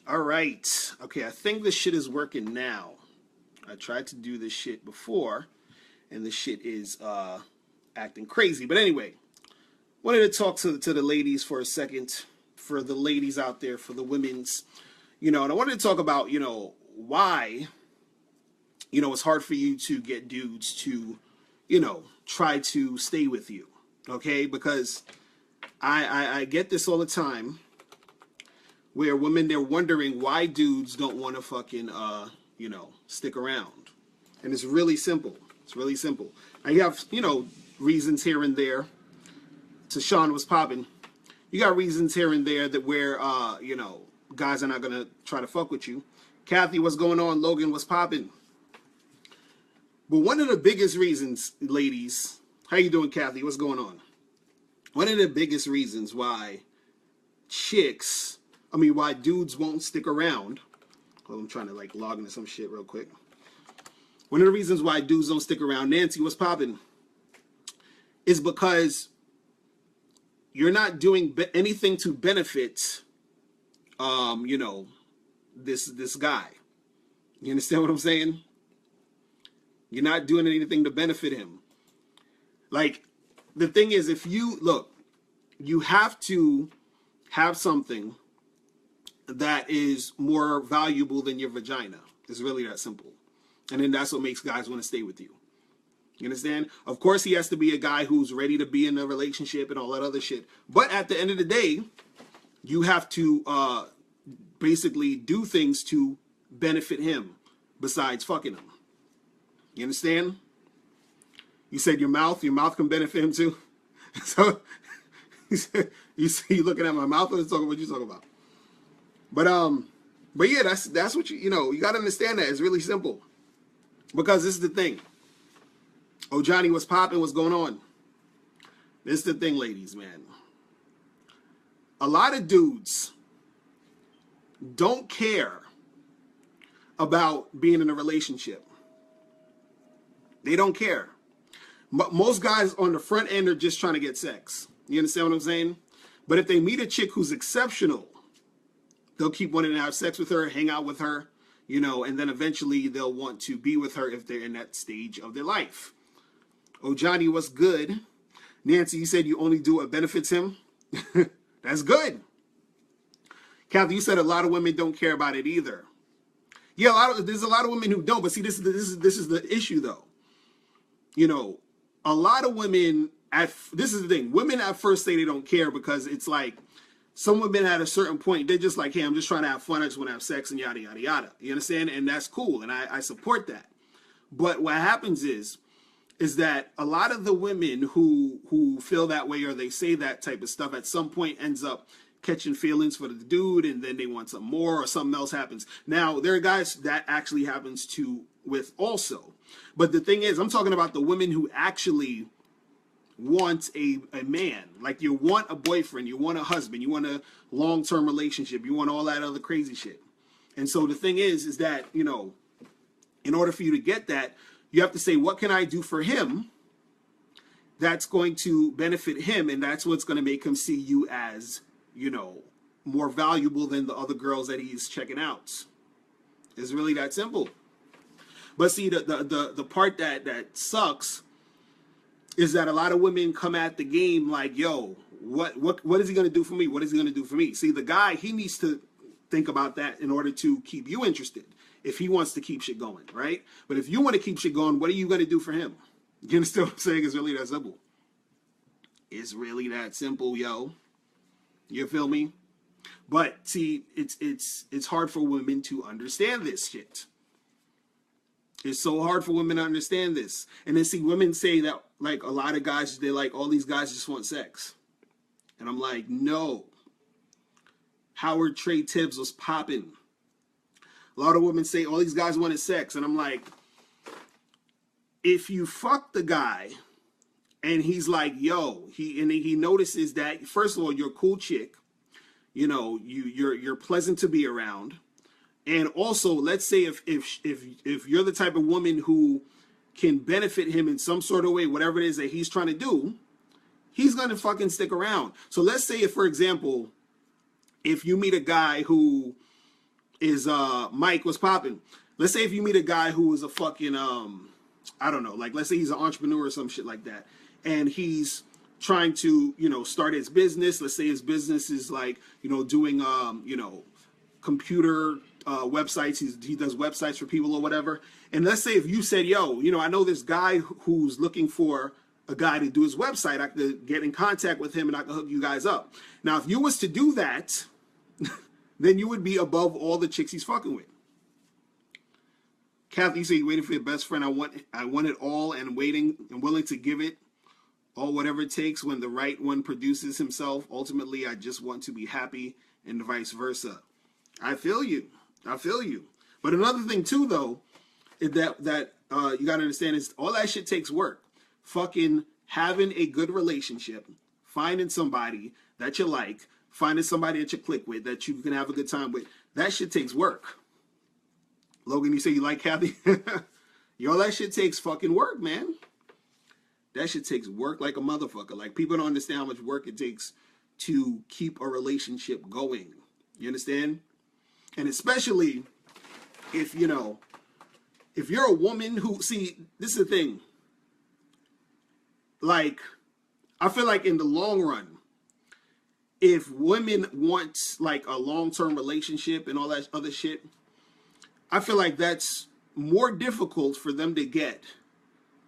All right. Okay, I think this shit is working now. I tried to do this shit before, and this shit is acting crazy. But anyway, wanted to talk to the ladies for a second, for the ladies out there, for the women's, and I wanted to talk about, why, it's hard for you to get dudes to, try to stay with you. Okay, because I get this all the time where women, they're wondering why dudes don't want to fucking stick around. And it's really simple. It's really simple. Now you have, reasons here and there. To Sean was popping. You got reasons here and there that where guys are not gonna try to fuck with you. Kathy, what's going on? Logan, what's popping? But one of the biggest reasons, ladies, how you doing, Kathy? What's going on? One of the biggest reasons why why dudes won't stick around. Oh, I'm trying to log into some shit real quick. One of the reasons why dudes don't stick around, Nancy, what's popping, is because you're not doing anything to benefit, this guy. You understand what I'm saying? You're not doing anything to benefit him. The thing is, if you look, you have to have something that is more valuable than your vagina. It's really that simple. And then that's what makes guys want to stay with you. You understand? Of course, he has to be a guy who's ready to be in a relationship and all that other shit. But at the end of the day, you have to basically do things to benefit him besides fucking him. You understand? You said your mouth can benefit him too. So you see, you looking at my mouth. Let's talk about what you talking about. But yeah, that's what you got to understand that it's really simple, because this is the thing. Oh, Johnny, what's popping? What's going on? This is the thing, ladies, man. A lot of dudes don't care about being in a relationship. They don't care. Most guys on the front end are just trying to get sex. You understand what I'm saying? But if they meet a chick who's exceptional, they'll keep wanting to have sex with her, hang out with her, and then eventually they'll want to be with her if they're in that stage of their life. Oh, Johnny, what's good? Nancy, you said you only do what benefits him. That's good. Kathy, you said a lot of women don't care about it either. Yeah, there's a lot of women who don't. But see, this is the issue, though. A lot of women this is the thing. Women at first say they don't care because it's like some women at a certain point, they're just like, hey, I'm just trying to have fun. I just want to have sex and yada, yada, yada. You understand? And that's cool. And I support that. But what happens is that a lot of the women who feel that way, or they say that type of stuff, at some point ends up catching feelings for the dude, and then they want some more, or something else happens. Now, there are guys that actually happens to with also. But the thing is, I'm talking about the women who actually want a man. Like, you want a boyfriend, you want a husband, you want a long-term relationship, you want all that other crazy shit. And so the thing is that, in order for you to get that, you have to say, what can I do for him that's going to benefit him? And that's what's going to make him see you as, more valuable than the other girls that he's checking out. It's really that simple. But see, the part that sucks is that a lot of women come at the game like, yo, what is he going to do for me? What is he going to do for me? See, the guy, he needs to think about that in order to keep you interested, if he wants to keep shit going, right? But if you want to keep shit going, what are you going to do for him? You understand what I'm saying? It's really that simple. It's really that simple, yo. You feel me? But see, it's hard for women to understand this shit. It's so hard for women to understand this. And then see, women say that, like, a lot of guys, they're like, all these guys just want sex. And I'm like, no. Howard Trey Tibbs was popping. A lot of women say all these guys wanted sex. And I'm like, if you fuck the guy and he's like, yo, he notices that, first of all, you're a cool chick. You're pleasant to be around. And also, let's say if you're the type of woman who can benefit him in some sort of way, whatever it is that he's trying to do, he's going to fucking stick around. So let's say, if, for example, if you meet a guy who is Mike, what's popping? Let's say if you meet a guy who is a fucking I don't know, like let's say he's an entrepreneur or some shit like that, and he's trying to, you know, start his business. Let's say his business is like, you know, doing you know, computer websites. He does websites for people or whatever. And let's say if you said, yo, you know, I know this guy who's looking for a guy to do his website. I could get in contact with him and I could hook you guys up. Now, if you was to do that, then you would be above all the chicks he's fucking with. Kathy, you say you're waiting for your best friend. I want it all and waiting and willing to give it all, whatever it takes when the right one produces himself. Ultimately, I just want to be happy and vice versa. I feel you. I feel you. But another thing too, though, is that you got to understand is all that shit takes work. Fucking having a good relationship, finding somebody that you like, finding somebody that you click with, that you can have a good time with, that shit takes work. Logan, you say you like Kathy? Yo, that shit takes fucking work, man. That shit takes work like a motherfucker. Like, people don't understand how much work it takes to keep a relationship going. You understand? And especially if, you know, if you're a woman who, see, this is the thing. Like, I feel like in the long run, if women want like a long-term relationship and all that other shit, I feel like that's more difficult for them to get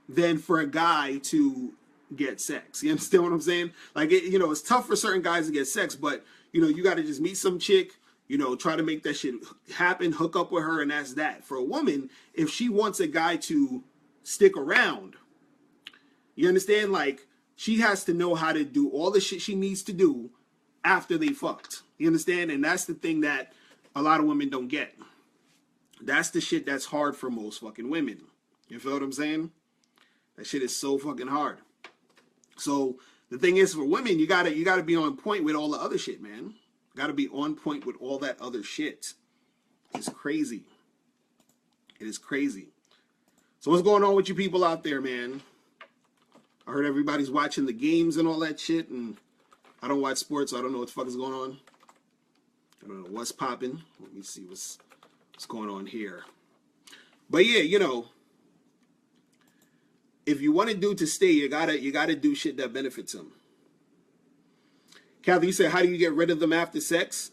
than for a guy to get sex. You understand what I'm saying? Like, you know, it's tough for certain guys to get sex, but, you know, you got to just meet some chick, you know, try to make that shit happen, hook up with her, and that's that. For a woman, if she wants a guy to stick around, you understand? Like, she has to know how to do all the shit she needs to do after they fucked. You understand? And that's the thing that a lot of women don't get. That's the shit that's hard for most fucking women. You feel what I'm saying? That shit is so fucking hard. So the thing is, for women, you gotta be on point with all the other shit, man. Gotta be on point with all that other shit. It's crazy. It is crazy. So what's going on with you people out there, man? I heard everybody's watching the games and all that shit, and I don't watch sports, so I don't know what the fuck is going on. I don't know what's popping. Let me see what's going on here. But yeah, you know, if you want a dude to stay, you gotta do shit that benefits him. Kathy, you said, how do you get rid of them after sex?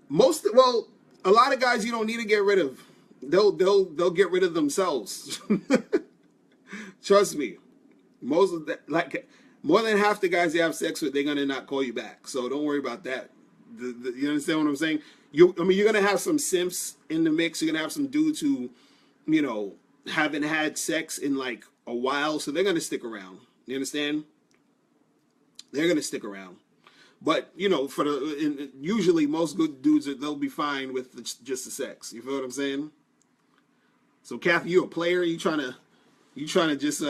Well, a lot of guys you don't need to get rid of. They'll get rid of themselves. Trust me. Most of that, like, more than half the guys you have sex with, they're gonna not call you back. So don't worry about that. You understand what I'm saying? You're gonna have some simps in the mix. You're gonna have some dudes who, you know, haven't had sex in like a while, so they're gonna stick around. You understand? They're gonna stick around. But you know, usually most good dudes they'll be fine with just the sex. You feel what I'm saying? So Kathy, you a player? You trying to just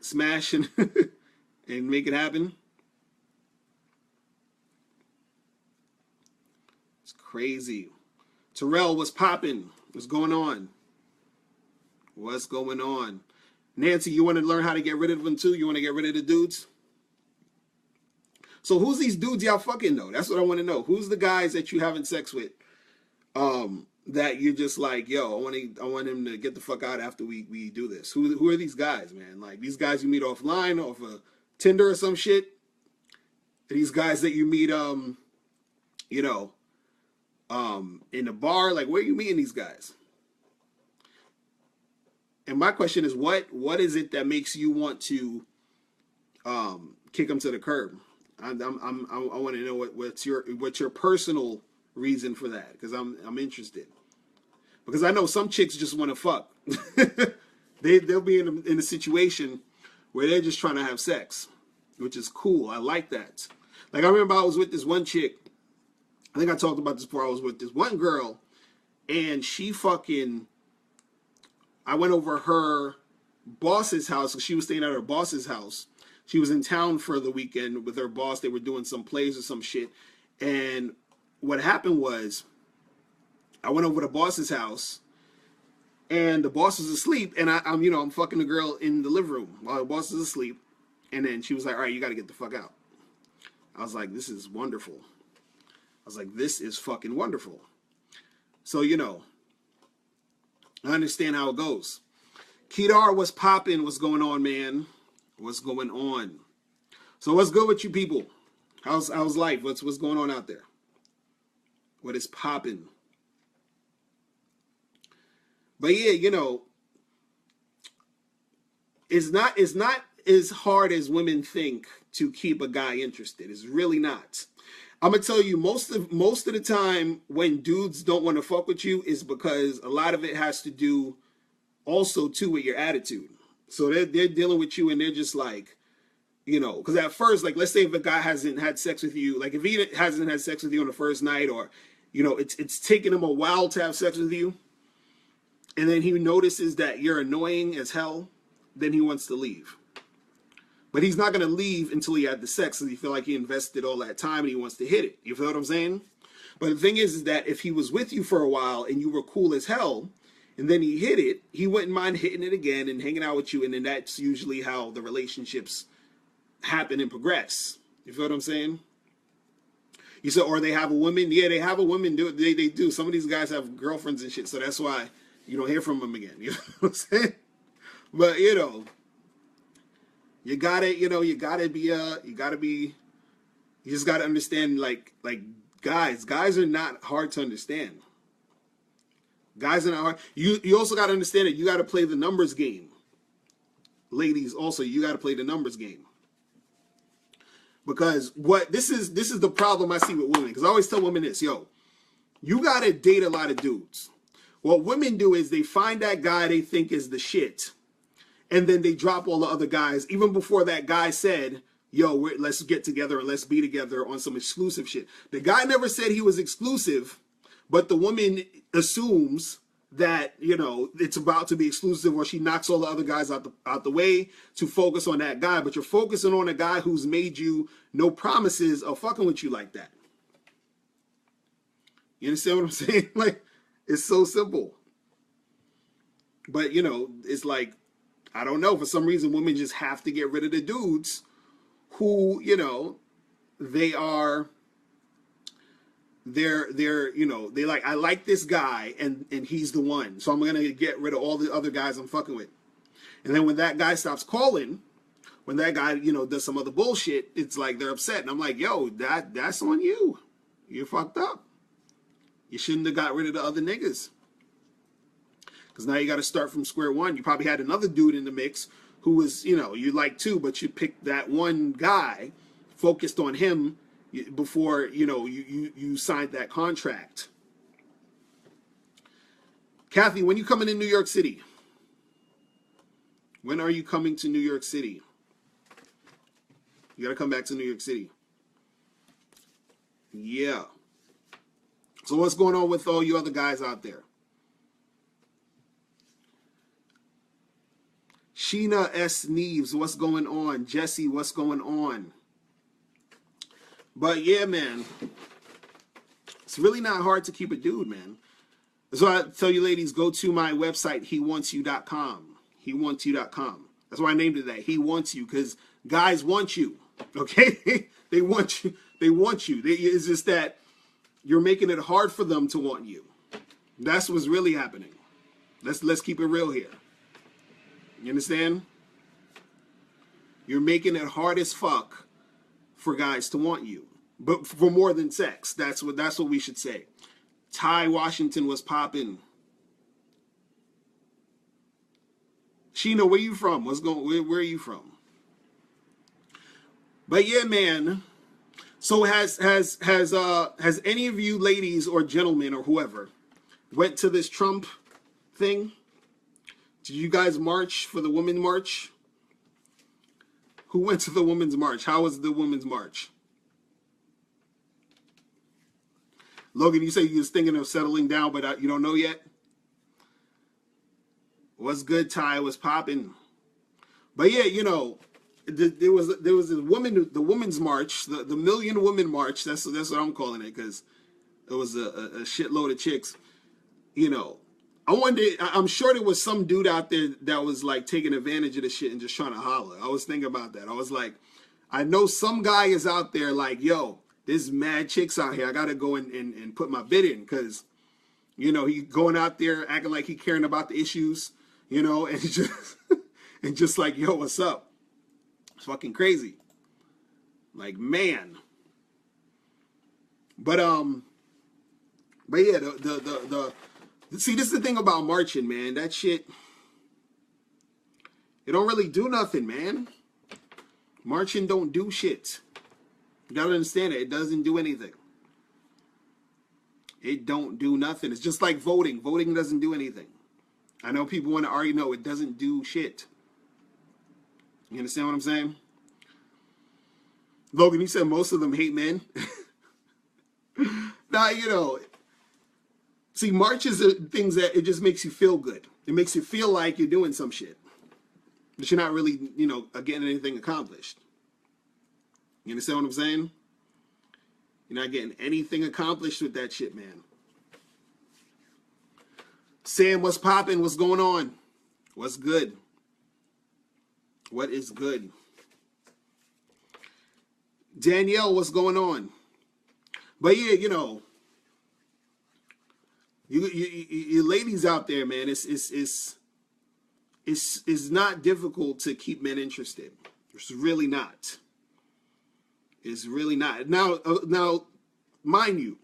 smash and and make it happen? It's crazy. Terrell, what's popping? What's going on? What's going on? Nancy, you want to learn how to get rid of them too? You want to get rid of the dudes? So who's these dudes y'all fucking though? That's what I want to know. Who's the guys that you having sex with? That you're just like, yo, I want him to get the fuck out after we do this. Who are these guys, man? Like these guys you meet offline, off of Tinder or some shit? These guys that you meet, you know, in the bar, like where are you meeting these guys? And my question is, what is it that makes you want to kick them to the curb? I want to know what's your personal reason for that, because I'm interested. Because I know some chicks just want to fuck. They'll be in a situation where they're just trying to have sex, which is cool. I like that. Like I remember I was with this one chick. I think I talked about this before. I was with this one girl, and she fucking. I went over her boss's house. So she was staying at her boss's house. She was in town for the weekend with her boss. They were doing some plays or some shit. And what happened was, I went over to the boss's house, and the boss was asleep. And I'm fucking the girl in the living room while the boss is asleep. And then she was like, "All right, you got to get the fuck out." I was like, "This is wonderful." I was like, "This is fucking wonderful." So, I understand how it goes. Kedar, what's popping? What's going on, man? What's going on? So what's good with you people? How's life? What's going on out there? What is popping? But yeah, it's not as hard as women think to keep a guy interested. It's really not. I'm gonna tell you, most of the time when dudes don't want to fuck with you is because a lot of it has to do also too with your attitude. So they're dealing with you and they're just like, because at first, like, let's say if a guy hasn't had sex with you, like if he hasn't had sex with you on the first night, or it's taken him a while to have sex with you, and then he notices that you're annoying as hell, then he wants to leave. But he's not going to leave until he had the sex, because he feel like he invested all that time and he wants to hit it. You feel what I'm saying? But the thing is that if he was with you for a while and you were cool as hell, and then he hit it, he wouldn't mind hitting it again and hanging out with you, and then that's usually how the relationships happen and progress. You feel what I'm saying? You said, or they have a woman. Yeah, they have a woman. They do. Some of these guys have girlfriends and shit, so that's why you don't hear from them again. You know what I'm saying? But you gotta be, you just gotta understand, like guys are not hard to understand. Guys are not hard. You also gotta understand that you gotta play the numbers game. Ladies, also, you gotta play the numbers game. Because this is the problem I see with women. Because I always tell women this, you gotta date a lot of dudes. What women do is they find that guy they think is the shit, and then they drop all the other guys, even before that guy said, let's get together and let's be together on some exclusive shit. The guy never said he was exclusive, but the woman assumes that, it's about to be exclusive, or she knocks all the other guys out the way to focus on that guy. But you're focusing on a guy who's made you no promises of fucking with you like that. You understand what I'm saying? Like, it's so simple. But, it's like, I don't know, for some reason women just have to get rid of the dudes who, they like, I like this guy and he's the one, so I'm gonna get rid of all the other guys I'm fucking with. And then when that guy stops calling, when that guy does some other bullshit, it's like they're upset, and I'm like, that's on you. You're fucked up. You shouldn't have got rid of the other niggas, because now you got to start from square one. You probably had another dude in the mix who was, you like too, but you picked that one guy, focused on him before you signed that contract. Kathy, when you coming in New York City? When are you coming to New York City? You gotta come back to New York City. Yeah. So what's going on with all you other guys out there? Sheena S. Neves, what's going on? Jesse, what's going on? But yeah, man, it's really not hard to keep a dude, man. So I tell you ladies, go to my website, hewantsyou.com. Hewantsyou.com. That's why I named it that. He wants you, because guys want you. Okay? They want you. They want you. It's just that you're making it hard for them to want you. That's what's really happening. Let's keep it real here. You understand? You're making it hard as fuck for guys to want you, but for more than sex. That's what we should say. Ty Washington was popping. Sheena, where you from? Where are you from? But yeah, man. So has any of you ladies or gentlemen or whoever went to this Trump thing? Did you guys march for the Women's March? Who went to the Women's March? How was the Women's March? Logan, you say you was thinking of settling down, but you don't know yet? What's good, Ty? Was popping. But yeah, there was a woman, the Women's March, the Million Women March. That's what I'm calling it, because it was a shitload of chicks. I wonder, I'm sure there was some dude out there that was like taking advantage of the shit and just trying to holler. I was thinking about that. I was like, I know some guy is out there like, there's mad chicks out here. I got to go and put my bid in, because You know, he going out there acting like he caring about the issues, you know, and just and just like, yo, what's up? It's fucking crazy. Like, man. But yeah, see, this is the thing about marching, man. That shit, it don't really do nothing, man. Marching don't do shit. You gotta understand it. It doesn't do anything. It don't do nothing. It's just like voting. Voting doesn't do anything. I know people want to argue, no, it doesn't do shit. You understand what I'm saying? Logan, you said most of them hate men. Nah, you know, see, marches are things that it just makes you feel good. It makes you feel like you're doing some shit. But you're not really, you know, getting anything accomplished. You understand what I'm saying? You're not getting anything accomplished with that shit, man. Sam, what's popping? What's going on? What's good? What is good? Danielle, what's going on? But yeah, you know, you ladies out there, man, it's not difficult to keep men interested. It's really not. It's really not. Now, mind you,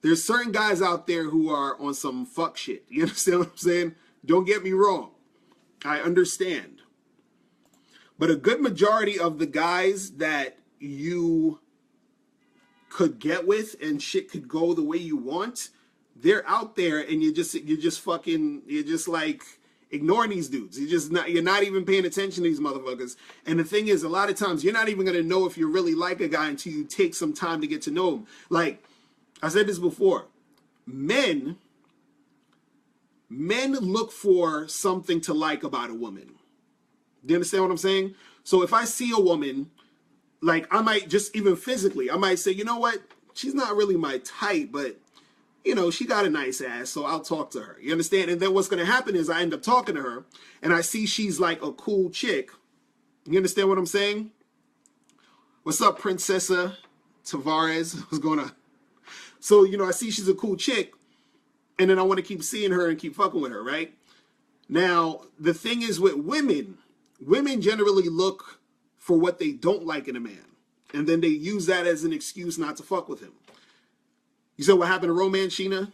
there's certain guys out there who are on some fuck shit. You understand what I'm saying? Don't get me wrong. I understand. But a good majority of the guys that you could get with and shit could go the way you want, they're out there, and you're just like ignoring these dudes. You're not even paying attention to these motherfuckers. And the thing is, a lot of times you're not even gonna know if you really like a guy until you take some time to get to know him. Like I said this before, men look for something to like about a woman. Do you understand what I'm saying? So if I see a woman, like I might just even physically, I might say, you know what? She's not really my type, but you know, she got a nice ass, so I'll talk to her. You understand? And then what's going to happen is I end up talking to her, and I see she's like a cool chick. You understand what I'm saying? What's up, Princessa Tavares? What's going on? So, you know, I see she's a cool chick, and then I want to keep seeing her and keep fucking with her, right? Now, the thing is with women generally look for what they don't like in a man, and then they use that as an excuse not to fuck with him. You said what happened to romance, Sheena?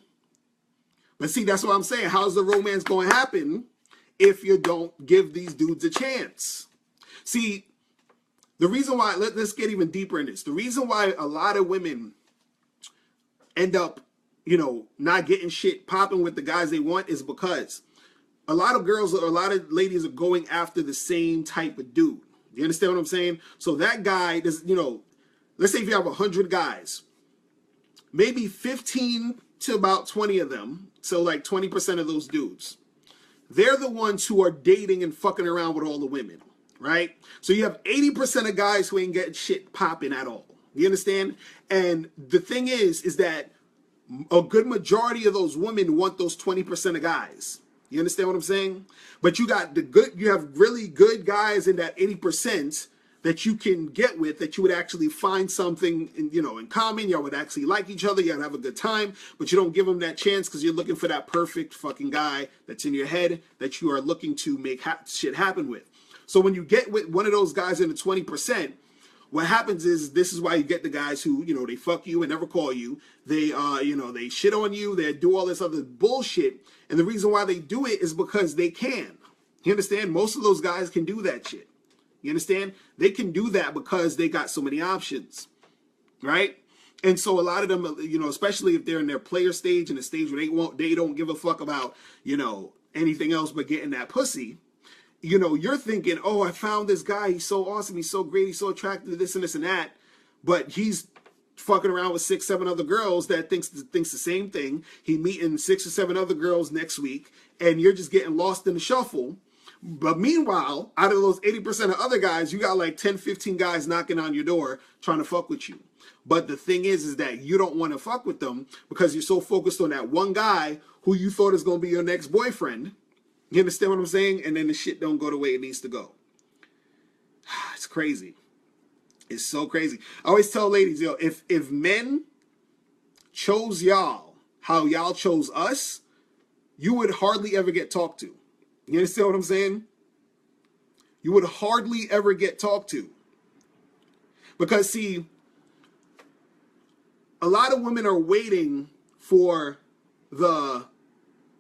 But see, that's what I'm saying. How's the romance going to happen if you don't give these dudes a chance? See, the reason why, let's get even deeper in this. The reason why a lot of women end up, you know, not getting shit popping with the guys they want is because a lot of girls or a lot of ladies are going after the same type of dude. You understand what I'm saying? So that guy, you know, let's say if you have 100 guys, maybe 15 to about 20 of them, so like 20% of those dudes, they're the ones who are dating and fucking around with all the women, right? So you have 80% of guys who ain't getting shit popping at all. You understand? And the thing is that a good majority of those women want those 20% of guys. You understand what I'm saying? But you have really good guys in that 80% that you can get with, that you would actually find something in common. Y'all would actually like each other. Y'all have a good time, but you don't give them that chance because you're looking for that perfect fucking guy that's in your head that you are looking to make shit happen with. So when you get with one of those guys in the 20%, what happens is, this is why you get the guys who, you know, they fuck you and never call you. They, they shit on you. They do all this other bullshit. And the reason why they do it is because they can. You understand? Most of those guys can do that shit. You understand? They can do that because they got so many options, right? And so a lot of them, you know, especially if they're in their player stage, in the stage where they don't give a fuck about, you know, anything else but getting that pussy. You know, you're thinking, oh, I found this guy. He's so awesome. He's so great. He's so attractive, this and this and that. But he's fucking around with 6, 7 other girls that thinks the same thing. He meeting 6 or 7 other girls next week, and you're just getting lost in the shuffle. But meanwhile, out of those 80% of other guys, you got like 10, 15 guys knocking on your door trying to fuck with you. But the thing is that you don't want to fuck with them because you're so focused on that one guy who you thought is going to be your next boyfriend. You understand what I'm saying? And then the shit don't go the way it needs to go. It's crazy. It's so crazy. I always tell ladies, yo, if men chose y'all, how y'all chose us, you would hardly ever get talked to. You understand what I'm saying? You would hardly ever get talked to. Because, see, a lot of women are waiting for the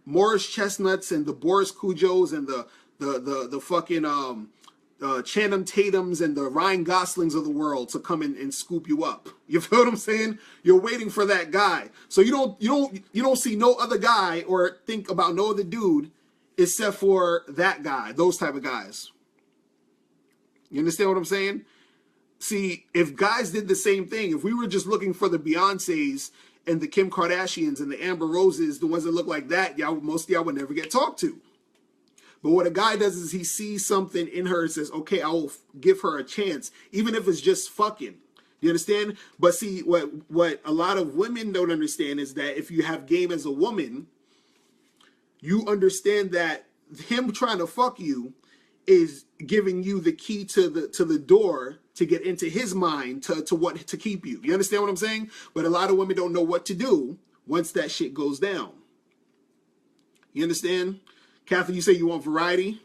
Morris Chestnuts and the Boris Kujos and the fucking Channing Tatums and the Ryan Goslings of the world to come in and scoop you up. You feel what I'm saying? You're waiting for that guy. So you don't see no other guy or think about no other dude except for that guy, those type of guys. You understand what I'm saying? See, if guys did the same thing, if we were just looking for the Beyoncés and the Kim Kardashians and the Amber Roses, the ones that look like that, most of y'all would never get talked to. But what a guy does is he sees something in her and says, okay, I will give her a chance, even if it's just fucking. You understand? But see, what a lot of women don't understand is that if you have game as a woman, you understand that him trying to fuck you is giving you the key to the door to get into his mind to keep you. You understand what I'm saying? But a lot of women don't know what to do once that shit goes down. You understand? Kathy, you say you want variety?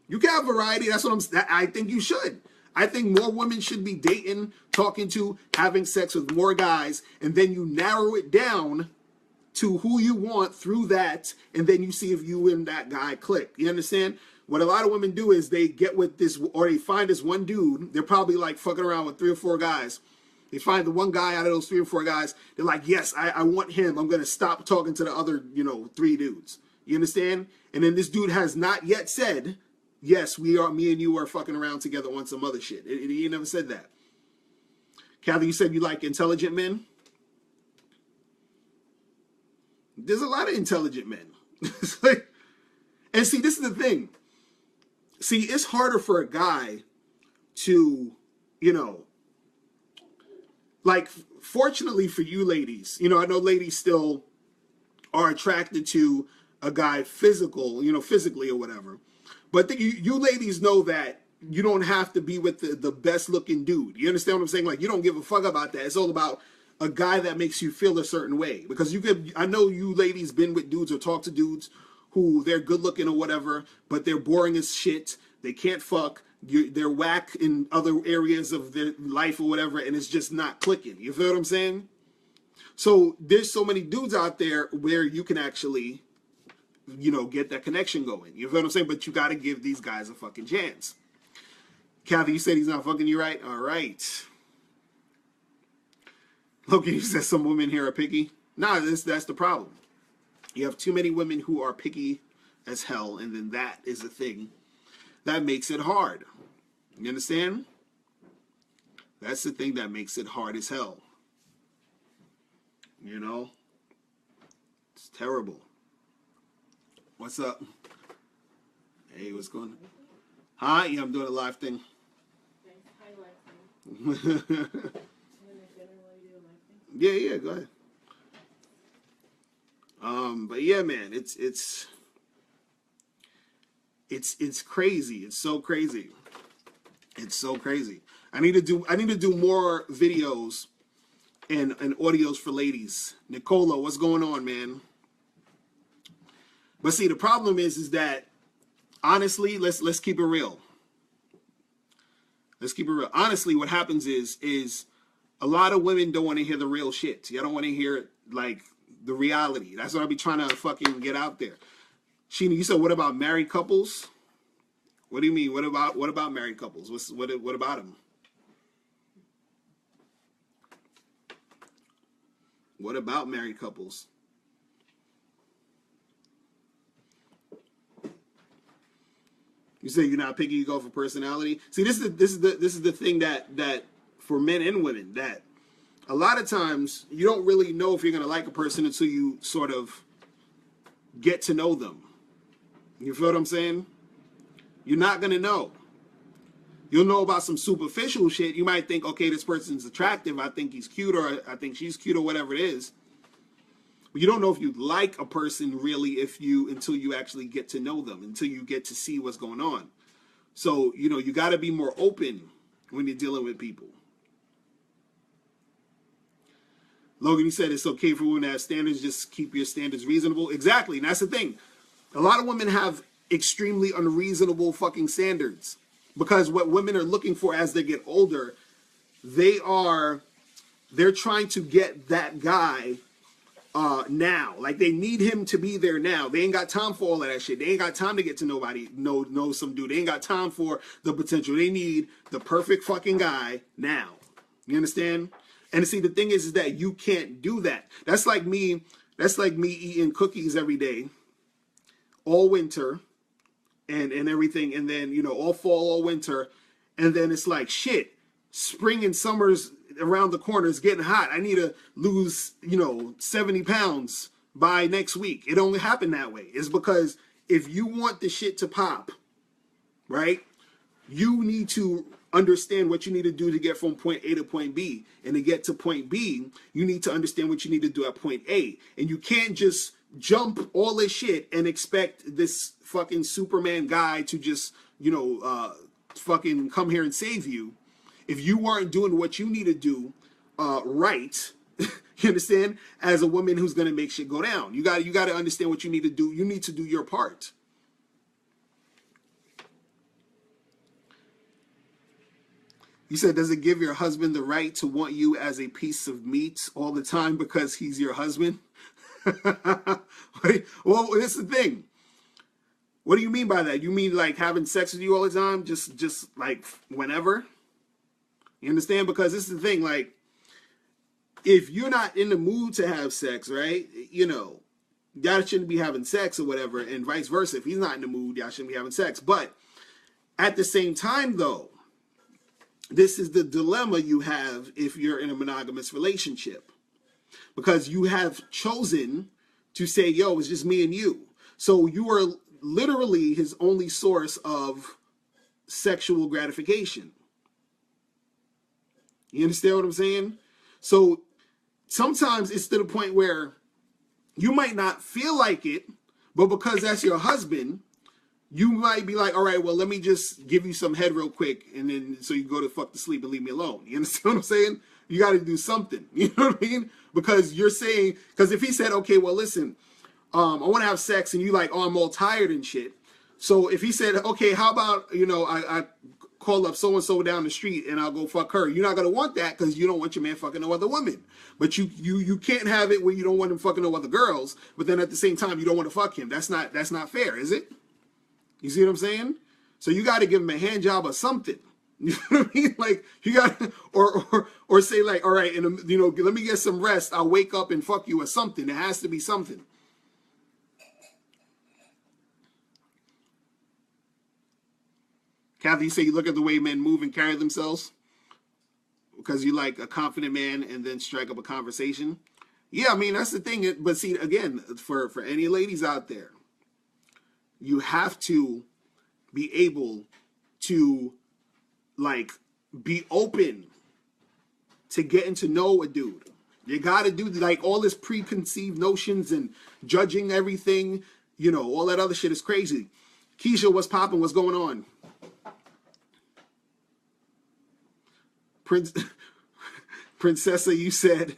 You can have variety. That's what I think you should. I think more women should be dating, talking to, having sex with more guys, and then you narrow it down to who you want through that, and then you see if you and that guy click. You understand? What a lot of women do is they get with this, or they find this one dude. They're probably like fucking around with 3 or 4 guys. They find the one guy out of those 3 or 4 guys. They're like, yes, I want him. I'm going to stop talking to the other, 3 dudes. You understand? And then this dude has not yet said, yes, me and you are fucking around together on some other shit. He never said that. Kathy, you said you like intelligent men? There's a lot of intelligent men. And see, this is the thing. See, it's harder for a guy to, like, fortunately for you ladies, I know ladies still are attracted to a guy physically or whatever. But you ladies know that you don't have to be with the best looking dude. You understand what I'm saying? Like, you don't give a fuck about that. It's all about a guy that makes you feel a certain way. Because I know you ladies been with dudes or talk to dudes who they're good looking or whatever, but they're boring as shit. They can't fuck. They're whack in other areas of their life or whatever, and it's just not clicking. You feel what I'm saying? So there's so many dudes out there where you can actually, get that connection going. You feel what I'm saying? But you got to give these guys a fucking chance. Kathy, you said he's not fucking you right? All right. Loki, you said some women here are picky. Nah, that's the problem. You have too many women who are picky as hell, and then that is the thing that makes it hard. You understand? That's the thing that makes it hard as hell. It's terrible. What's up? Hey, what's going on? Hi, yeah, I'm doing a live thing. Yeah, go ahead. But yeah, man, it's crazy. It's so crazy. It's so crazy. I need to do more videos and audios for ladies. Nicola, what's going on, man? But see, the problem is that honestly, let's keep it real. Let's keep it real. Honestly, what happens is a lot of women don't want to hear the real shit. Y'all don't want to hear like the reality. That's what I be trying to fucking get out there. Sheena, you said what about married couples? What do you mean? What about married couples? What about them? What about married couples? You say you're not picky, you go for personality. See, this is the thing that for men and women, that a lot of times you don't really know if you're gonna like a person until you sort of get to know them. You feel what I'm saying? You're not gonna know. You'll know about some superficial shit. You might think, okay, this person's attractive. I think he's cute, or I think she's cute, or whatever it is. But you don't know if you like a person really until you actually get to know them, until you get to see what's going on. So, you got to be more open when you're dealing with people. Logan, you said it's okay for women to have standards, just keep your standards reasonable. Exactly, and that's the thing. A lot of women have extremely unreasonable fucking standards because what women are looking for as they get older, they're trying to get that guy now. Like they need him to be there now. They ain't got time for all of that shit. They ain't got time to get to nobody, know some dude. They ain't got time for the potential. They need the perfect fucking guy now. You understand? And see, the thing is that you can't do that. That's like me eating cookies every day, all winter, and everything, and then all fall, all winter, and then it's like shit. Spring and summer's around the corner. It's getting hot. I need to lose 70 pounds by next week. It only happened that way. It's because if you want the shit to pop, right, you need to understand what you need to do to get from point A to point B. And to get to point B, you need to understand what you need to do at point A. And you can't just jump all this shit and expect this fucking Superman guy to just, fucking come here and save you. If you aren't doing what you need to do right, you understand, as a woman who's going to make shit go down. You got to understand what you need to do. You need to do your part. You said, does it give your husband the right to want you as a piece of meat all the time because he's your husband? Well, that's the thing. What do you mean by that? You mean like having sex with you all the time? Just like whenever? You understand? Because this is the thing. Like, if you're not in the mood to have sex, right? Y'all shouldn't be having sex or whatever, and vice versa. If he's not in the mood, y'all shouldn't be having sex. But at the same time, though, this is the dilemma you have if you're in a monogamous relationship. Because you have chosen to say, yo, it's just me and you. So you are literally his only source of sexual gratification. You understand what I'm saying? So sometimes it's to the point where you might not feel like it, but because that's your husband, you might be like, all right, well, let me just give you some head real quick, and then so you go to fuck to sleep and leave me alone. You understand what I'm saying? You got to do something. You know what I mean? Because you're saying, because if he said, okay, well, listen, I want to have sex, and you like, oh, I'm all tired and shit. So if he said, okay, how about, I call up so-and-so down the street and I'll go fuck her. You're not going to want that because you don't want your man fucking no other women. But you can't have it where you don't want him fucking no other girls, but then at the same time, you don't want to fuck him. That's not fair, is it? You see what I'm saying? So you got to give him a hand job or something. You know what I mean? Like you got to, or say like, all right, and let me get some rest. I'll wake up and fuck you or something. There has to be something. Kathy, you say you look at the way men move and carry themselves because you like a confident man and then strike up a conversation. Yeah, I mean, that's the thing. But see, again, for any ladies out there, you have to be able to like be open to getting to know a dude. You got to do like all this preconceived notions and judging everything. All that other shit is crazy. Keisha, what's popping? What's going on? Princessa, you said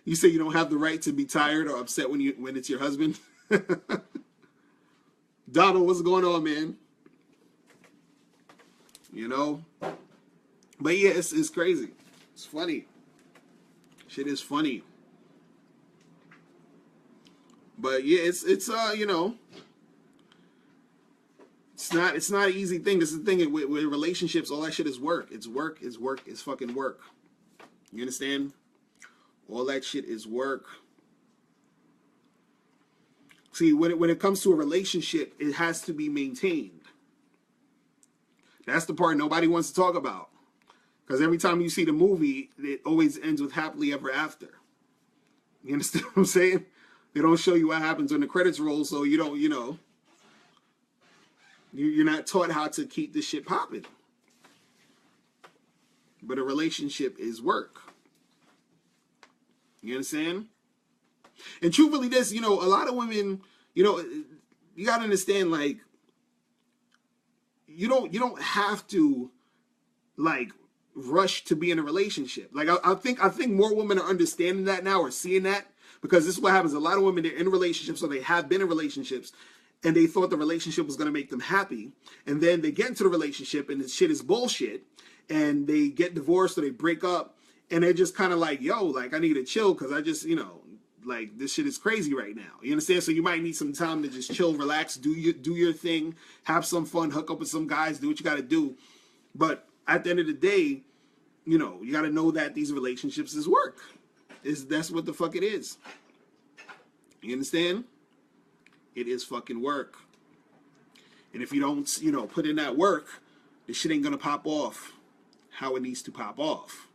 you don't have the right to be tired or upset when it's your husband. Donald, what's going on, man? But yeah, it's crazy. It's funny. Shit is funny. But yeah, it's it's not an easy thing. This is the thing with relationships. All that shit is work. It's work. It's work. It's fucking work. You understand? All that shit is work. See, when it comes to a relationship, it has to be maintained. That's the part nobody wants to talk about. Because every time you see the movie, it always ends with happily ever after. You understand what I'm saying? They don't show you what happens when the credits roll, so you don't, you're not taught how to keep this shit popping. But a relationship is work. You understand? And truthfully, this, a lot of women, you got to understand, like, you don't have to, like, rush to be in a relationship. Like I think more women are understanding that now, or seeing that, because this is what happens. A lot of women, they're in relationships, or they have been in relationships, and they thought the relationship was going to make them happy, and then they get into the relationship and the shit is bullshit, and they get divorced or they break up, and they're just kind of like, yo, like, I need to chill because I just, like, this shit is crazy right now. You understand? So you might need some time to just chill, relax, do your thing, have some fun, hook up with some guys, do what you got to do. But at the end of the day, you got to know that these relationships is work. That's what the fuck it is. You understand? It is fucking work. And if you don't, put in that work, this shit ain't gonna pop off how it needs to pop off.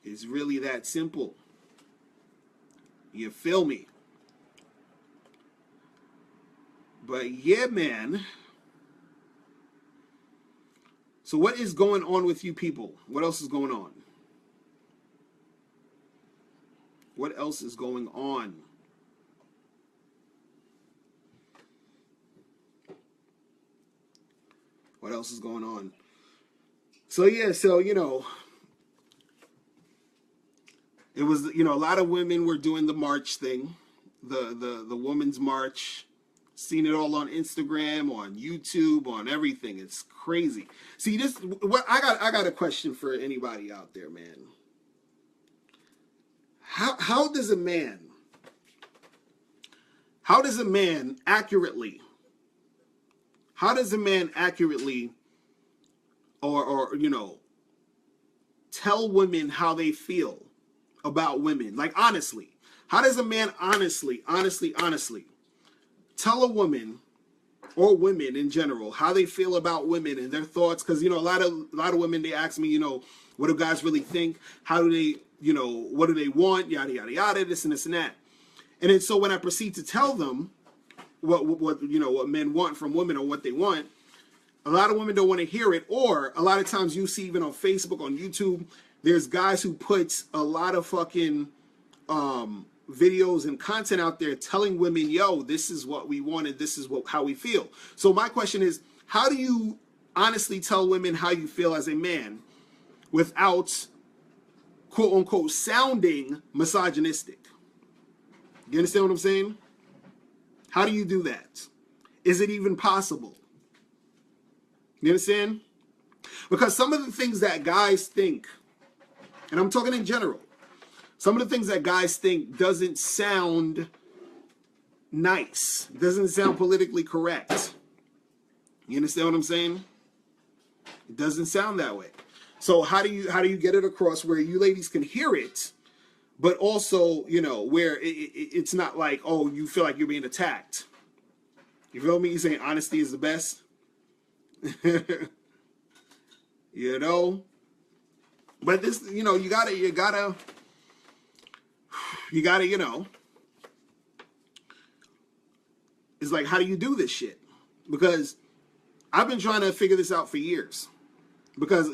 It's really that simple. You feel me? But yeah, man. So what is going on with you people? What else is going on? What else is going on? What else is going on? So yeah, it was, a lot of women were doing the march thing, the women's march. Seen it all on Instagram, on YouTube, on everything. It's crazy. See, I got a question for anybody out there, man. How does a man accurately or tell women how they feel about women? Like, honestly, how does a man honestly tell a woman, or women in general, how they feel about women and their thoughts? Because, a lot of women, they ask me, what do guys really think? How do they, what do they want? Yada, yada, yada, this and this and that. And then so when I proceed to tell them what men want from women, or what they want, a lot of women don't want to hear it. Or a lot of times you see, even on Facebook, on YouTube, there's guys who put a lot of fucking videos and content out there telling women, yo, this is what we wanted, this is how we feel. So my question is, how do you honestly tell women how you feel as a man without, quote unquote, sounding misogynistic? You understand what I'm saying? How do you do that? Is it even possible? You understand? Because some of the things that guys think, and I'm talking in general, some of the things that guys think doesn't sound nice, doesn't sound politically correct. You understand what I'm saying? It doesn't sound that way. So how do you get it across where you ladies can hear it, but also, where it's not like, oh, you feel like you're being attacked? You feel me? You're saying honesty is the best. But this, you gotta, it's like, how do you do this shit? Because I've been trying to figure this out for years. Because,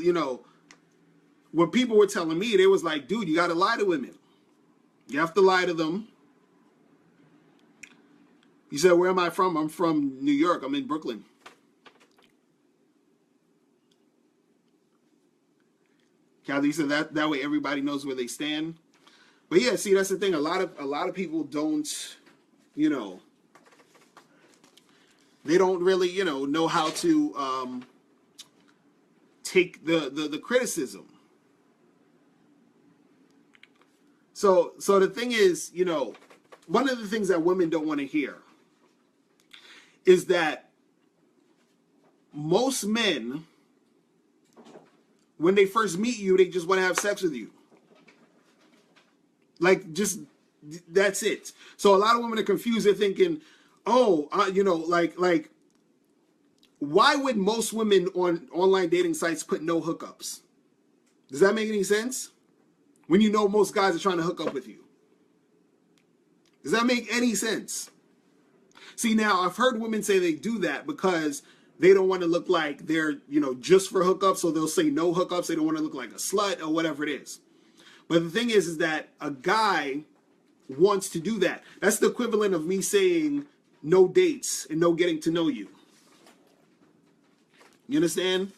when people were telling me, they was like, dude, you gotta lie to women. You have to lie to them. You said, where am I from? I'm from New York. I'm in Brooklyn. Kathy, you said that way everybody knows where they stand. But yeah, see, that's the thing. A lot of people don't, they don't really, know how to take the criticism. So the thing is, one of the things that women don't want to hear is that most men, when they first meet you, they just want to have sex with you. Like, just, that's it. So a lot of women are confused. They're thinking, oh, like, why would most women on online dating sites put no hookups? Does that make any sense? When most guys are trying to hook up with you. Does that make any sense? See, now, I've heard women say they do that because they don't want to look like they're, just for hookups, so they'll say no hookups. They don't want to look like a slut or whatever it is. But the thing is that a guy wants to do that. That's the equivalent of me saying no dates and no getting to know you. You understand?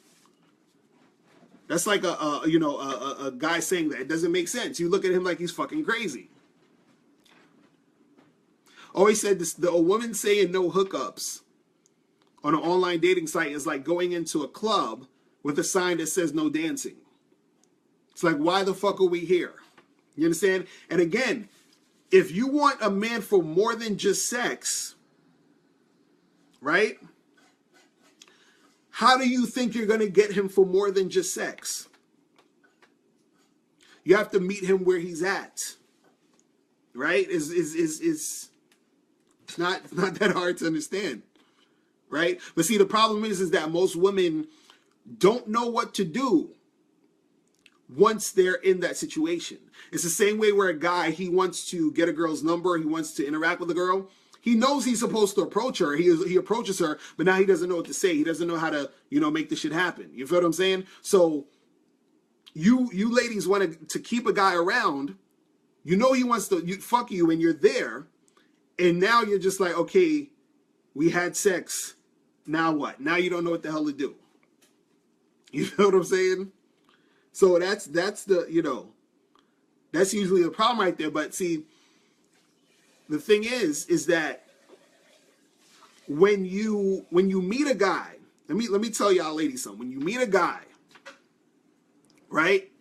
That's like a guy saying that. It doesn't make sense. You look at him like he's fucking crazy. Always said this, a woman saying no hookups on an online dating site is like going into a club with a sign that says no dancing. It's like, why the fuck are we here? You understand? And again, if you want a man for more than just sex, right? How do you think you're going to get him for more than just sex? You have to meet him where he's at, right? It's not that hard to understand, right? But see, the problem is that most women don't know what to do once they're in that situation. It's the same way where a guy, he wants to get a girl's number, he wants to interact with a girl. He knows he's supposed to approach her. He approaches her, but now he doesn't know what to say. He doesn't know how to, make this shit happen. You feel what I'm saying? So you ladies want to keep a guy around. You know he wants to fuck you, and you're there. And now you're just like, okay, we had sex. Now what? Now you don't know what the hell to do. You know what I'm saying? So that's the, that's usually the problem right there. But see, the thing is that when you meet a guy, let me tell y'all ladies something. When you meet a guy, right?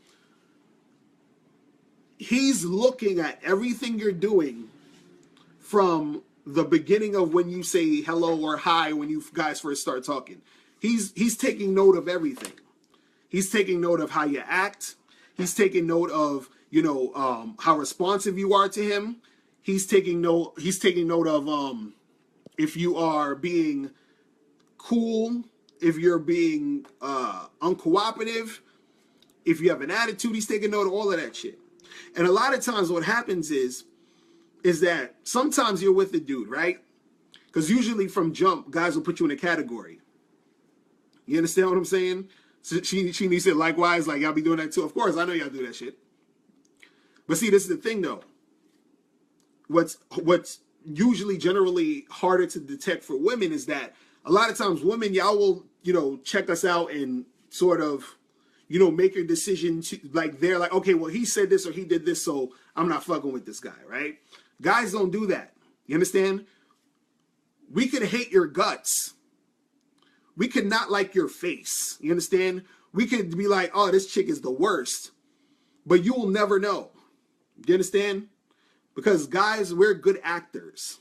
He's looking at everything you're doing from the beginning of when you say hello or hi when you guys first start talking. He's taking note of everything. He's taking note of how you act. He's taking note of, how responsive you are to him. He's taking note of if you are being cool, if you're being uncooperative, if you have an attitude. He's taking note of all of that shit. And a lot of times what happens is that sometimes you're with a dude, right? Because usually from jump, guys will put you in a category. You understand what I'm saying? So she said likewise, like y'all be doing that too. Of course, I know y'all do that shit. But see, this is the thing though. What's usually generally harder to detect for women is that a lot of times women, y'all will, check us out and sort of, make your decision to, like, they're like, okay, well, he said this or he did this, so I'm not fucking with this guy, right? Guys don't do that. You understand? We could hate your guts. We could not like your face. You understand? We could be like, oh, this chick is the worst. But you will never know. You understand? Because guys, we're good actors.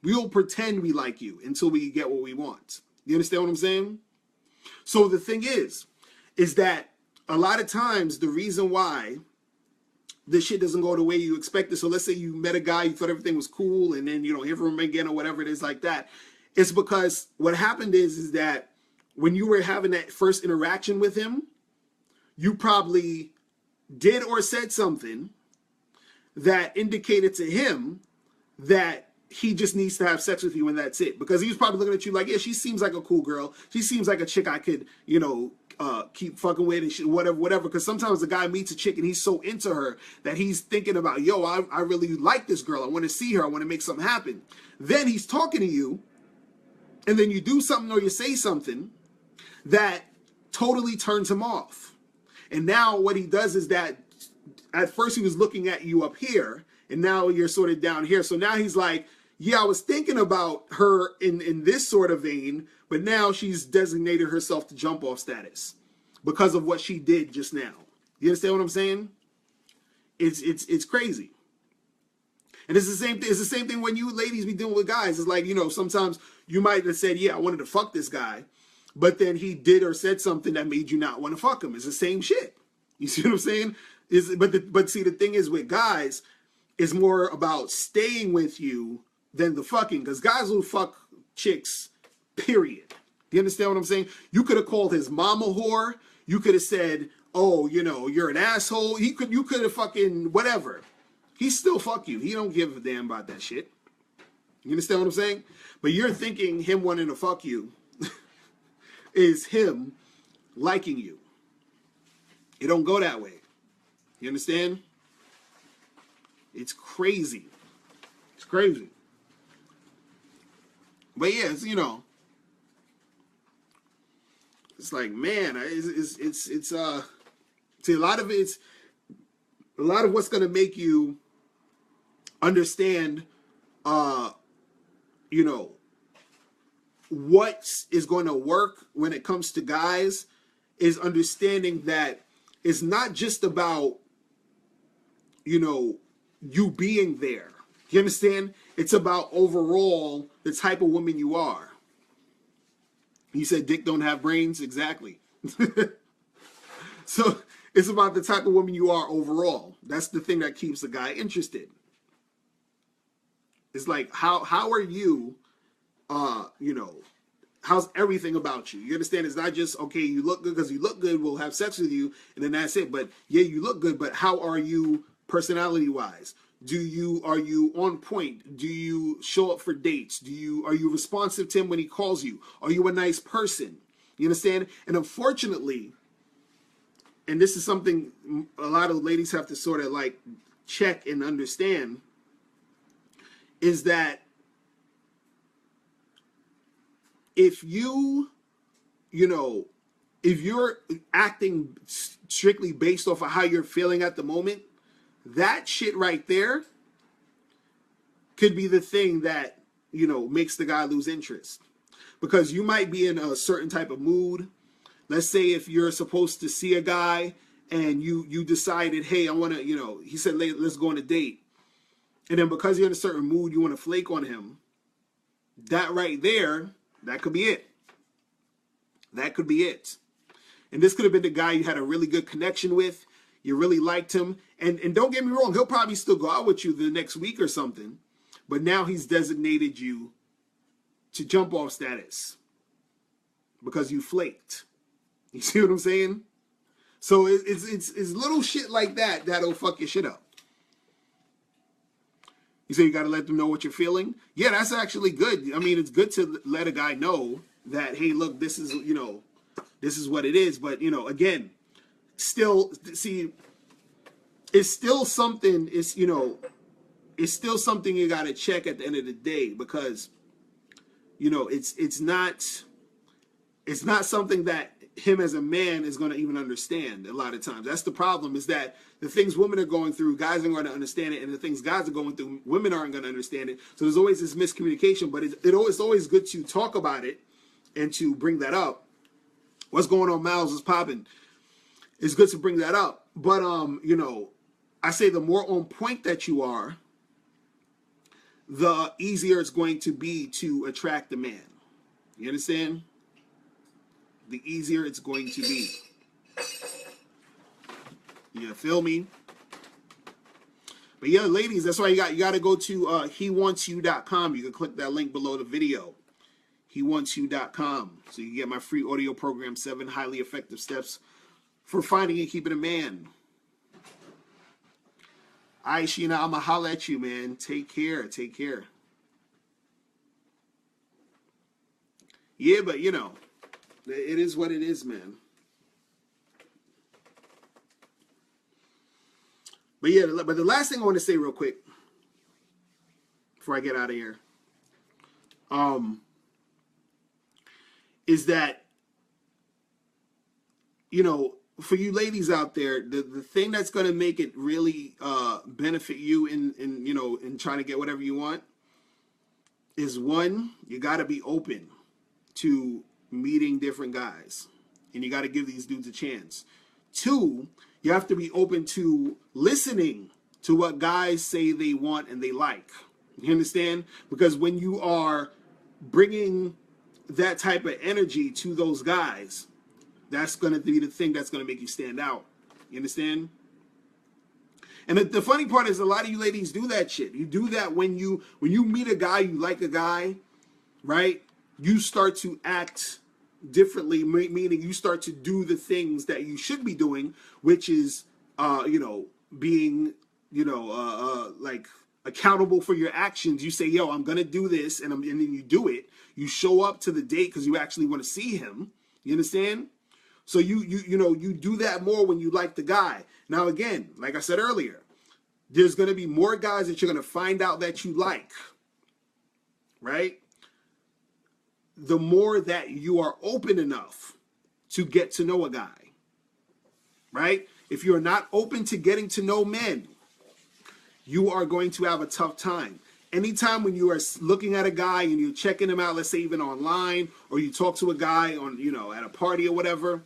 We will pretend we like you until we get what we want. You understand what I'm saying? So the thing is that a lot of times the reason why this shit doesn't go the way you expect it. So let's say you met a guy, you thought everything was cool, and then you don't hear from him again or whatever it is like that. It's because what happened is that when you were having that first interaction with him, you probably did or said something that indicated to him that he just needs to have sex with you and that's it. Because he was probably looking at you like, yeah, she seems like a cool girl. She seems like a chick I could, keep fucking with and shit, whatever. Because sometimes the guy meets a chick and he's so into her that he's thinking about, yo, I really like this girl. I want to see her. I want to make something happen. Then he's talking to you, and then you do something or you say something that totally turns him off. And now what he does is that at first he was looking at you up here, and now you're sort of down here. So now he's like, yeah, I was thinking about her in this sort of vein, but now she's designated herself to jump off status because of what she did just now. You understand what I'm saying? It's crazy. And it's the same thing. It's the same thing when you ladies be dealing with guys. It's like, sometimes you might have said, yeah, I wanted to fuck this guy, but then he did or said something that made you not want to fuck him. It's the same shit. You see what I'm saying? But see, the thing is with guys, it's more about staying with you than the fucking. Because guys will fuck chicks, period. You understand what I'm saying? You could have called his mom a whore. You could have said, oh, you're an asshole. You could have fucking whatever. He still fuck you. He don't give a damn about that shit. You understand what I'm saying? But you're thinking him wanting to fuck you is him liking you. It don't go that way. You understand? It's crazy. It's crazy. But yeah, it's, it's like, man, it's See, a lot of what's going to make you understand, you know, what is going to work when it comes to guys is understanding that it's not just about, you know, you being there. You understand? It's about overall the type of woman you are. You said dick don't have brains? Exactly. So it's about the type of woman you are overall. That's the thing that keeps a guy interested. It's like, how are you, you know, how's everything about you? You understand? It's not just, okay, you look good because you look good, we'll have sex with you, and then that's it. But yeah, you look good, but how are you personality-wise? Are you on point? Do you show up for dates? Are you responsive to him when he calls you? Are you a nice person? You understand? And unfortunately, and this is something a lot of ladies have to sort of like check and understand, is that if you know, if you're acting strictly based off of how you're feeling at the moment, that shit right there could be the thing that, you know, makes the guy lose interest. Because you might be in a certain type of mood. Let's say if you're supposed to see a guy and you decided, hey, I want to, you know, he said, let's go on a date. And then because you're in a certain mood, you want to flake on him. That right there, that could be it. That could be it. And this could have been the guy you had a really good connection with. You really liked him. And don't get me wrong, he'll probably still go out with you the next week or something. But now he's designated you to jump off status because you flaked. You see what I'm saying? So it's little shit like that that'll fuck your shit up. You say you got to let them know what you're feeling? Yeah, that's actually good. I mean, it's good to let a guy know that, hey, look, this is, you know, this is what it is. But, you know, again, still, see, it's still something, it's, you know, it's still something you got to check at the end of the day because, you know, it's not something that him as a man is going to even understand a lot of times. That's the problem, is that the things women are going through, guys aren't going to understand it, and the things guys are going through, women aren't going to understand it. So there's always this miscommunication, but it's always good to talk about it and to bring that up. What's going on, Miles? Is popping. It's good to bring that up. But, you know, I say the more on point that you are, the easier it's going to be to attract the man. You understand? The easier it's going to be. You feel me? But yeah, ladies, that's why you got to go to hewantsyou.com. You can click that link below the video. Hewantsyou.com. So you get my free audio program, 7 highly effective steps for finding and keeping a man. All right, Sheena, I'm going to holler at you, man. Take care. Take care. Yeah, but, you know, it is what it is, man. But yeah, but the last thing I want to say real quick before I get out of here, is that, you know, for you ladies out there, the thing that's going to make it really benefit you in you know, in trying to get whatever you want is, one, you got to be open to meeting different guys, and you got to give these dudes a chance. 2, you have to be open to listening to what guys say they want and they like. You understand? Because when you are bringing that type of energy to those guys, that's going to be the thing that's going to make you stand out. You understand? And the funny part is, a lot of you ladies do that shit. You do that when you meet a guy, you like a guy, right? You start to act differently, meaning you start to do the things that you should be doing, which is, you know, being, you know, like accountable for your actions. You say, yo, I'm going to do this, and then you do it. You show up to the date because you actually want to see him. You understand? So you know, you do that more when you like the guy. Now, again, like I said earlier, there's going to be more guys that you're going to find out that you like, right? The more that you are open enough to get to know a guy, right? if you're not open to getting to know men, you are going to have a tough time. Anytime when you are looking at a guy and you're checking him out, let's say even online, or you talk to a guy on, at a party or whatever,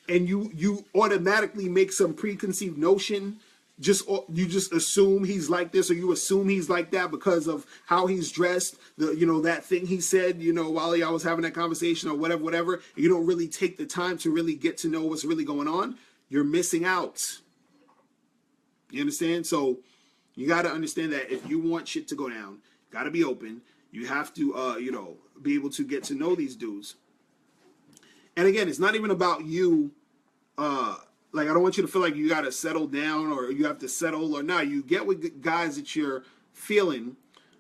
and you automatically make some preconceived notion, you just assume he's like this, or you assume he's like that because of how he's dressed, that thing he said, while y'all was having that conversation, or whatever, and you don't really take the time to really get to know what's really going on, you're missing out. You understand? So you got to understand that if you want shit to go down, got to be open. You have to, be able to get to know these dudes. And again, it's not even about you. Like, I don't want you to feel like you got to settle down or you have to settle or not. You get with guys that you're feeling,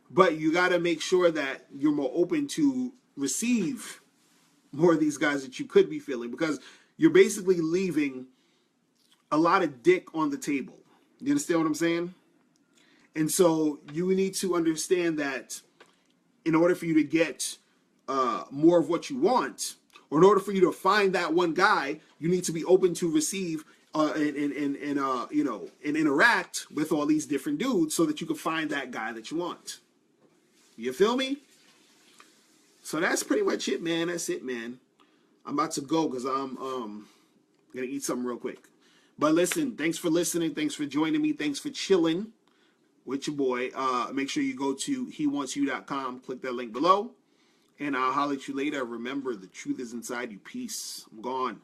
but you got to make sure that you're more open to receive more of these guys that you could be feeling, because you're basically leaving a lot of dick on the table. You understand what I'm saying? And so you need to understand that in order for you to get more of what you want, or in order for you to find that one guy, you need to be open to receive and interact with all these different dudes so that you can find that guy that you want. You feel me? So that's pretty much it, man. That's it, man. I'm about to go because I'm gonna eat something real quick. But listen, thanks for listening. Thanks for joining me. Thanks for chilling with your boy. Make sure you go to hewantsyou.com. Click that link below. And I'll holler at you later. Remember, the truth is inside you. Peace. I'm gone.